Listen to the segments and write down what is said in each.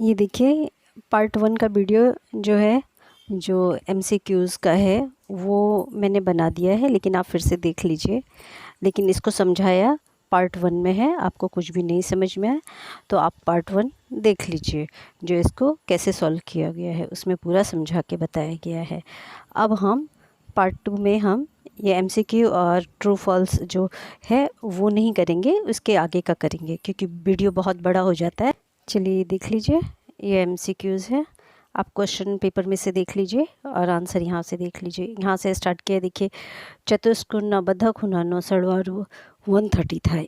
ये देखिए पार्ट 1 का वीडियो जो है, जो MCQs का है वो मैंने बना दिया है, लेकिन आप फिर से देख लीजिए। लेकिन इसको समझाया पार्ट 1 में है, आपको कुछ भी नहीं समझ में आए तो आप पार्ट 1 देख लीजिए, जो इसको कैसे सॉल्व किया गया है उसमें पूरा समझा के बताया गया है। अब हम पार्ट 2 में हम ये MCQ और ट्रू फॉल्स जो है वो नहीं करेंगे, उसके आगे का करेंगे क्योंकि वीडियो बहुत बड़ा हो जाता है। चलिए देख लीजिए, ये MCQs है। आप क्वेश्चन पेपर में से देख लीजिए और आंसर यहाँ से देख लीजिए। यहाँ से स्टार्ट किया, देखिए चतुष्कोण बद्ध खुणानो सरवाळू 130 થાય।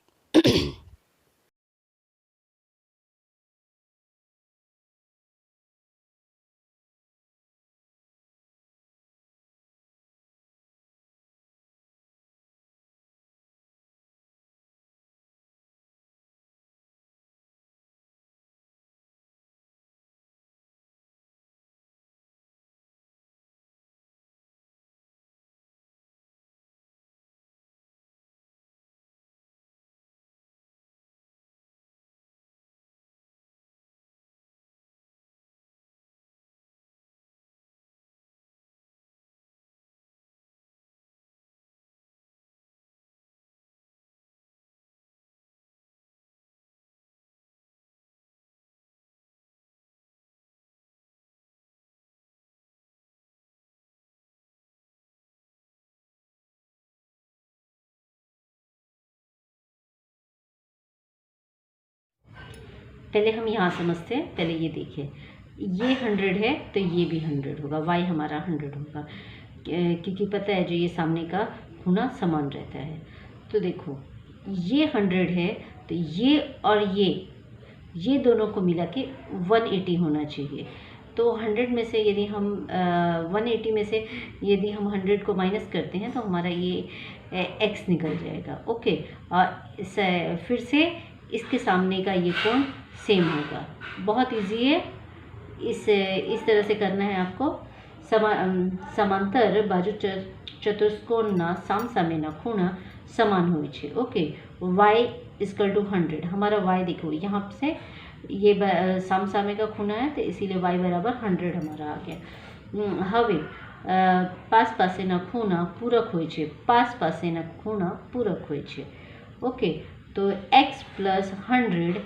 पहले हम यहाँ समझते हैं। पहले ये देखिए, ये 100 है तो ये भी 100 होगा, y हमारा 100 होगा क्योंकि पता है जो ये सामने का खुना समान रहता है। तो देखो ये 100 है तो ये और ये दोनों को मिला के 180 होना चाहिए। तो 100 में से यदि हम 180 में से यदि हम 100 को माइनस करते हैं तो हमारा ये x निकल जाएगा। ओके, और फिर से इसके सामने का ये कोण सेम होगा। बहुत इजी है, इस तरह से करना है आपको। समांतर बाजू चतुष्कोणना सामसामेना खूणा समान होय छे। ओके, y इक्वल टू 100, हमारा y देखो यहाँ से ये सामसामे का खूणा है तो इसीलिए y बराबर 100 हमारा आ गया। हवे पास पासेना खूणा पूरक होय छे, पास पासेना खूणा पूरक होय छे। ओके, तो x प्लस 100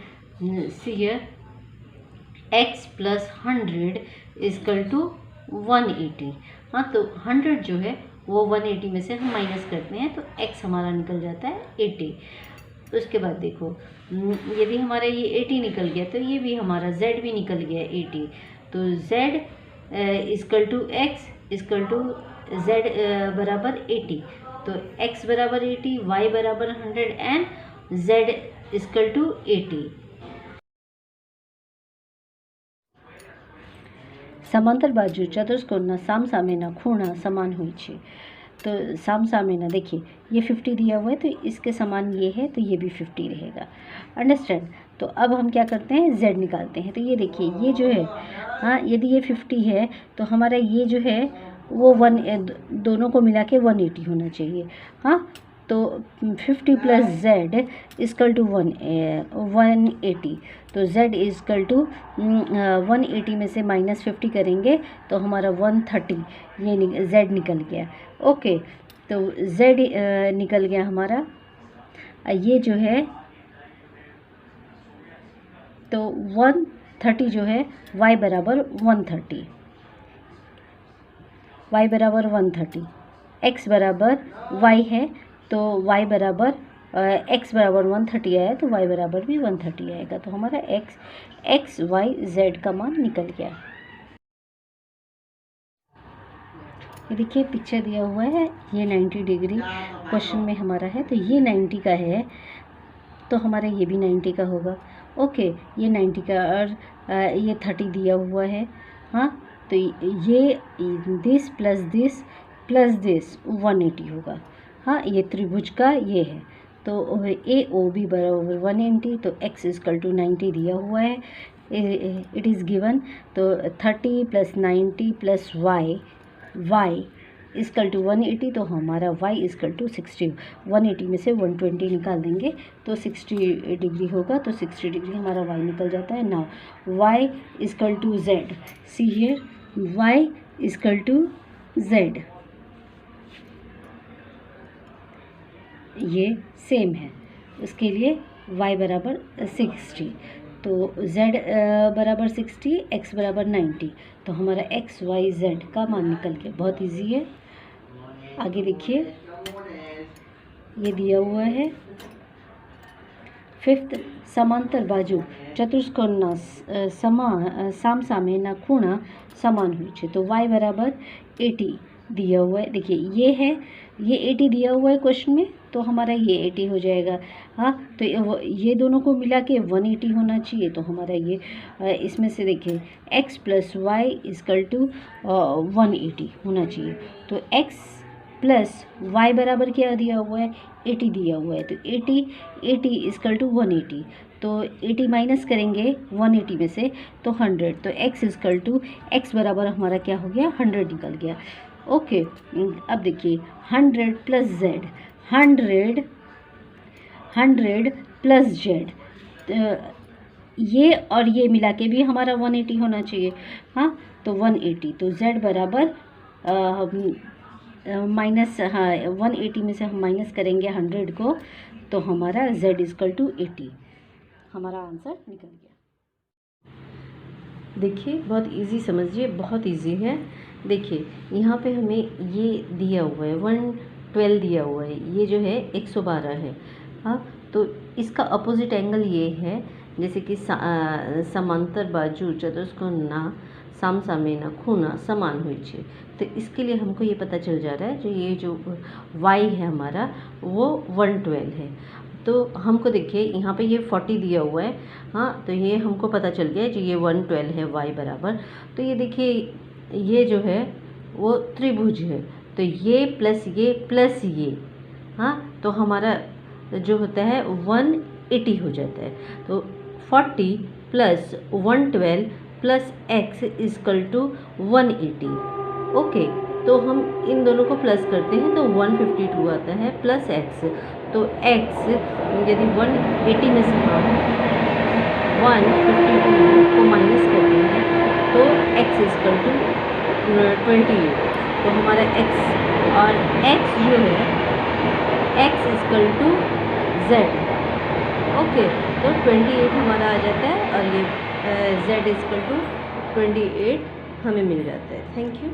सीयर x प्लस 100 इजकल टू 180। हाँ, तो 100 जो है वो 180 में से हम माइनस करते हैं तो x हमारा निकल जाता है 80। उसके बाद देखो, यदि हमारा ये 80 निकल गया तो ये भी हमारा z भी निकल गया 80। तो z is equal to x is equal to z बराबर 80। तो x बराबर 80, y बराबर 100 एंड z इजकल टू 80। समांतर बाजू चतुष्कोणना सामसामेना खूणा समान हुई छे। तो सामसामेना देखिए ये 50 दिया हुआ है तो इसके समान ये है तो ये भी 50 रहेगा। अंडरस्टैंड। तो अब हम क्या करते हैं, z निकालते हैं। तो ये देखिए ये जो है, हाँ यदि ये 50 है तो हमारा ये जो है वो दोनों को मिला के 180 होना चाहिए। हाँ, तो 50 प्लस z इजकल टू 180। तो z इजकल टू 180 में से माइनस 50 करेंगे तो हमारा 130 ये z निकल गया। ओके, तो z निकल गया हमारा। ये जो है तो 130 जो है y बराबर 130, y बराबर 130, x बराबर y है तो y बराबर x बराबर 130 आया तो y बराबर भी 130 आएगा। तो हमारा x y z का मान निकल गया। ये देखिए पिक्चर दिया हुआ है, ये 90 डिग्री क्वेश्चन में हमारा है तो ये 90 का है तो हमारा ये भी 90 का होगा। ओके, ये 90 का और ये 30 दिया हुआ है। हाँ, तो ये दिस प्लस दिस 180 होगा। हाँ, ये त्रिभुज का ये है तो AOB बराबर 180। तो x इजकल टू 90 दिया हुआ है, इट इज़ गिवन। तो 30 plus 90 plus y equal to 180, तो हमारा y इक्वल टू 60। 180 में से 120 निकाल देंगे तो 60 डिग्री होगा, तो 60 डिग्री हमारा y निकल जाता है। Now y equal to z, see here y equal to z, ये सेम है। उसके लिए y बराबर 60, तो z बराबर 60, x बराबर 90, तो हमारा x y z का मान निकल गया। बहुत इजी है। आगे देखिए, ये दिया हुआ है 5th, समांतर बाजू चतुष्कोणना सामसामेना खूणा समान हुई छे, तो y बराबर 80 दिया हुआ है। देखिए ये है, ये 80 दिया हुआ है क्वेश्चन में, तो हमारा ये 80 हो जाएगा। हाँ, तो ये दोनों को मिला के 180 होना चाहिए, तो हमारा ये इसमें से देखिए x plus Y equal to 180 होना चाहिए। तो x प्लस वाई बराबर क्या दिया हुआ है, 80 दिया हुआ है, तो 80 इक्वल टू 180, तो 80 माइनस करेंगे 180 में से तो 100, तो x इक्वल टू x बराबर हमारा क्या हो गया, 100 निकल गया। ओके, अब देखिए 100 प्लस z, 100 प्लस z, ये और ये मिला के भी हमारा 180 होना चाहिए। हाँ, तो 180, तो z बराबर माइनस, हाँ 180 में से हम माइनस करेंगे 100 को, तो हमारा z इक्वल टू 80, हमारा आंसर निकल गया। देखिए बहुत इजी समझिए, बहुत इजी है। देखिए यहाँ पे हमें ये दिया हुआ है 112 दिया हुआ है, ये जो है 112 है। हाँ, तो इसका अपोजिट एंगल ये है, जैसे कि समांतर बाजू चतुष्कोणना सामसामेना खूणा समान हुई छे, तो इसके लिए हमको ये पता चल जा रहा है जो ये जो y है हमारा वो 112 है। तो हमको देखिए यहाँ पे ये 40 दिया हुआ है। हाँ, तो ये हमको पता चल गया जो ये 112 है y बराबर। तो ये देखिए ये जो है वो त्रिभुज है, तो ये प्लस ये, हाँ, तो हमारा जो होता है 180 हो जाता है। तो 40 plus 112 plus x equal to 180। Okay, तो हम इन दोनों को प्लस करते हैं तो 152 आता है प्लस x, तो x यदि 180 में से हम 152 को माइनस करते हैं तो x इक्वल टू 28, तो हमारा x और x जो है x equal to z। Okay, तो 28 हमारा आ जाता है और ये z इक्वल टू 28 हमें मिल जाता है। Thank you.